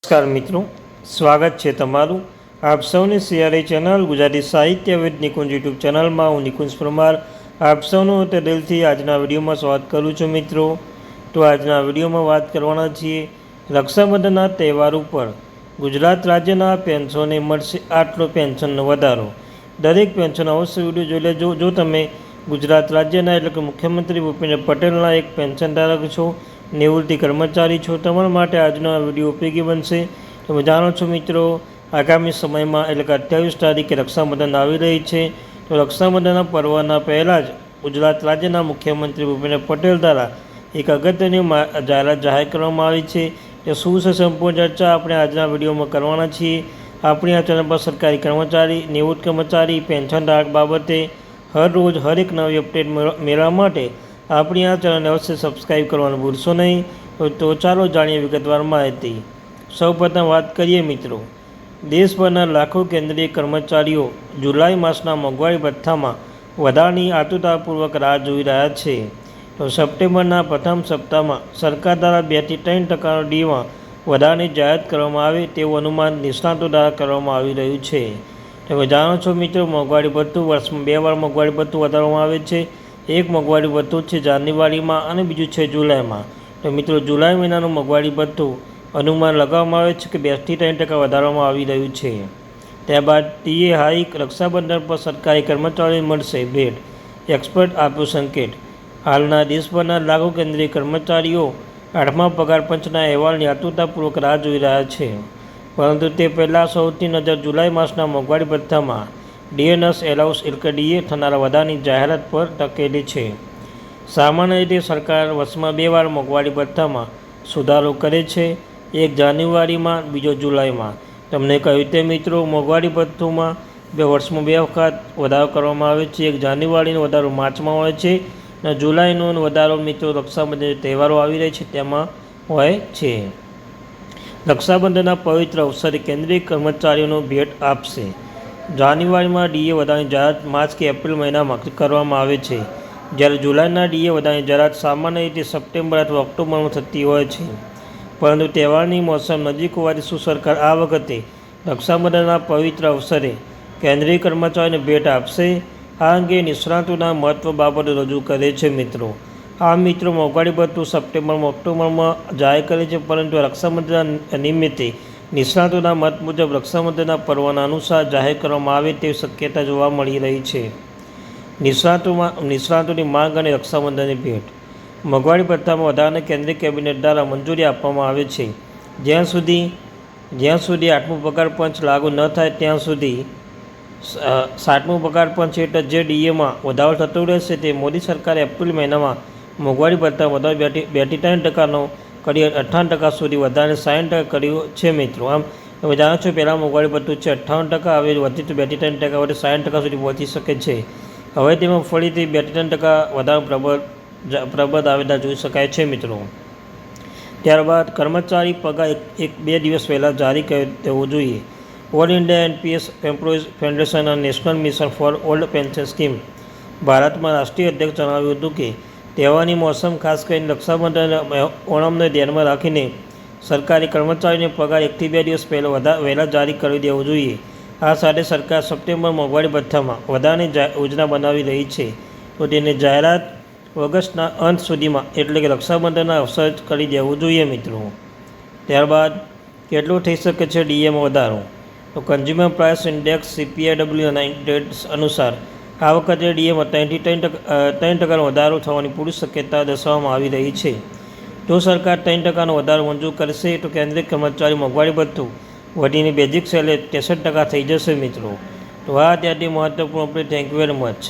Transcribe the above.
નમસ્કાર મિત્રો, સ્વાગત છે તમારું આપ સૌની સીઆરઆઈ ચેનલ ગુજરાતી સાહિત્ય વિદ નિકુંજ યુટ્યુબ ચેનલમાં. હું નિકુંજ પરમાર આપ સૌનું તે દિલથી આજના વિડીયોમાં સ્વાગત કરું છું. મિત્રો, તો આજના વિડીયોમાં વાત કરવાના છીએ રક્ષાબંધનના તહેવાર ઉપર ગુજરાત રાજ્યના પેન્શનને મળશે આટલો પેન્શનનો વધારો. દરેક પેન્શન અવશ્ય વિડીયો જોઈ લેજો. જો તમે ગુજરાત રાજ્યના એટલે કે મુખ્યમંત્રી ભૂપેન્દ્ર પટેલના એક પેન્શન ધારક છો, નિવૃત્તિ કર્મચારી છો, તમારા માટે આજનો આ વિડીયો ઉપયોગી બનશે. તમે જાણો છો મિત્રો, આગામી સમયમાં એટલે કે 28 તારીખે રક્ષાબંધન આવી રહી છે. તો રક્ષાબંધનના પર્વના પહેલાં જ ગુજરાત રાજ્યના મુખ્યમંત્રી ભૂપેન્દ્ર પટેલ દ્વારા એક અગત્યની જાહેરાત જાહેર કરવામાં આવી છે. તે શું છે સંપૂર્ણ ચર્ચા આપણે આજના વિડીયોમાં કરવાના છીએ. આપણી આ ચેનલ પર સરકારી કર્મચારી, નિવૃત્ત કર્મચારી, પેન્શન ધારક બાબતે હર રોજ હરેક નવી અપડેટ મેળવવા માટે આપણી આ ચેનલને અવશ્ય સબસ્ક્રાઈબ કરવાનું ભૂલશો નહીં. તો ચાલો જાણીએ વિગતવાર માહિતી. સૌપ્રથમ વાત કરીએ મિત્રો, દેશભરના લાખો કેન્દ્રીય કર્મચારીઓ જુલાઈ માસના મોંઘવારી ભથ્થામાં વધારાની આતુરતાપૂર્વક રાહ જોઈ રહ્યા છે. તો સપ્ટેમ્બરના પ્રથમ સપ્તાહમાં સરકાર દ્વારા 2 થી 3% ડીમાં વધારાની જાહેરાત કરવામાં આવે તેવું અનુમાન નિષ્ણાતો દ્વારા કરવામાં આવી રહ્યું છે. તમે જાણો છો મિત્રો, મોંઘવારી ભથ્થું વર્ષમાં 2 વાર મોંઘવારી ભથ્થું વધારવામાં આવે છે. એક મોંઘવારી ભથ્થું છે જાન્યુઆરીમાં અને બીજું છે જુલાઈમાં. તો મિત્રો, જુલાઈ મહિનાનું મોંઘવારી ભથ્થું અનુમાન લગાવવામાં આવે છે કે 2 થી 3% વધારવામાં આવી રહ્યું છે. ત્યારબાદ ટીએ હાઈક, રક્ષાબંધન પર સરકારી કર્મચારીઓને મળશે ભેટ, એક્સપર્ટ આપ્યો સંકેત. હાલના દેશભરના લાખો કેન્દ્રીય કર્મચારીઓ 8મા પગાર પંચના અહેવાલની આતુરતાપૂર્વક રાહ જોઈ રહ્યા છે. પરંતુ તે પહેલાં સૌથી નજર જુલાઈ માસના મોંઘવારી ભથ્થામાં ડીએનએસ એલાઉન્સ એટલે કે ડીએ થનારા વધારાની જાહેરાત પર ટકેલી છે. સામાન્ય રીતે સરકાર વર્ષમાં 2 વાર મોંઘવારી ભથ્થામાં સુધારો કરે છે, એક જાન્યુઆરીમાં, બીજો જુલાઈમાં. તમને કહ્યું તે મિત્રો, મોંઘવારી ભથ્થુમાં વર્ષમાં 2 વખત વધારો કરવામાં આવે છે. એક જાન્યુઆરીનો વધારો માર્ચમાં હોય છે અને જુલાઈનો વધારો મિત્રો રક્ષાબંધન તહેવારો આવી રહી છે તેમાં હોય છે. રક્ષાબંધનના પવિત્ર અવસરે કેન્દ્રીય કર્મચારીઓનો ભેટ આપશે. જાન્યુઆરીમાં ડીએ વધારાની જાહેરાત માર્ચ કે એપ્રિલ મહિનામાં કરવામાં આવે છે, જ્યારે જુલાઈના ડીએ વધારાની જાહેરાત સામાન્ય રીતે સપ્ટેમ્બર અથવા ઓક્ટોબરમાં થતી હોય છે. પરંતુ તહેવારની મોસમ નજીક હોવાથી શું સરકાર આ વખતે રક્ષાબંધનના પવિત્ર અવસરે કેન્દ્રીય કર્મચારીઓને ભેટ આપશે? આ અંગે નિષ્ણાતોના મહત્વ બાબતો રજૂ કરે છે. મિત્રો, આ મિત્રો મોંઘવારી ભથ્થું સપ્ટેમ્બરમાં ઓક્ટોબરમાં જાહેર કરે છે, પરંતુ રક્ષાબંધન નિમિત્તે નિષ્ણાતોના મત મુજબ રક્ષાબંધનના પર્વના અનુસાર જાહેર કરવામાં આવે તેવી શક્યતા જોવા મળી રહી છે. નિષ્ણાતોની માંગ અને રક્ષાબંધનની ભેટ. મોંઘવારી ભથ્થામાં વધારાને કેન્દ્રીય કેબિનેટ દ્વારા મંજૂરી આપવામાં આવે છે. જ્યાં સુધી 8મું પગાર પંચ લાગુ ન થાય ત્યાં સુધી 7મું પગાર પંચ હેઠળ જે ડીએમાં વધારો થતો રહેશે તે મોદી સરકારે એપ્રિલ મહિનામાં મોંઘવારી ભથ્થામાં વધારો 2 થી 3%નો કરી 58% સુધી વધારીને 60% કર્યું છે. મિત્રો, આમ તમે જાણો છો, પહેલાં મોંઘવારી ભથ્થું છે 58%, હવે વધી તો 2 થી 3% વડે 60% સુધી પહોંચી શકે છે. હવે તેમાં ફરીથી 2 થી 3% વધારો પ્રબળ આવેલા જોઈ શકાય છે. મિત્રો, ત્યારબાદ કર્મચારી પગાર 1-2 દિવસ પહેલાં જારી થવો જોઈએ. All India NPS employees federation અને national mission for old pension scheme ભારતમાં રાષ્ટ્રીય અધ્યક્ષ જણાવ્યું હતું કે તહેવારની મોસમ, ખાસ કરીને રક્ષાબંધન અને ઓણમને ધ્યાનમાં રાખીને સરકારી કર્મચારીઓને પગાર 1 થી 2 દિવસ વહેલા જારી કરી દેવો જોઈએ. આ સાથે સરકાર સપ્ટેમ્બર મોંઘવારી ભથ્થામાં વધારાની યોજના બનાવી રહી છે. તો તેની જાહેરાત ઓગસ્ટના અંત સુધીમાં એટલે કે રક્ષાબંધનના અવસર કરી દેવું જોઈએ. મિત્રો, ત્યારબાદ કેટલો થઈ શકે છે ડીએમાં વધારો? તો કન્ઝ્યુમર પ્રાઇસ ઇન્ડેક્સ CPIW અનુસાર આ વખતે ડીએમાં 3 થી 3% વધારો થવાની પૂરી શક્યતા દર્શાવવામાં આવી રહી છે. જો સરકાર 3%નો વધારો મંજૂર કરશે તો કેન્દ્રીય કર્મચારી મોંઘવારી ભથ્થું વધીને બેઝિક સેલેરી 63% થઈ જશે. મિત્રો, તો આ ત્યાંથી મહત્વપૂર્ણ update. Thank you very much.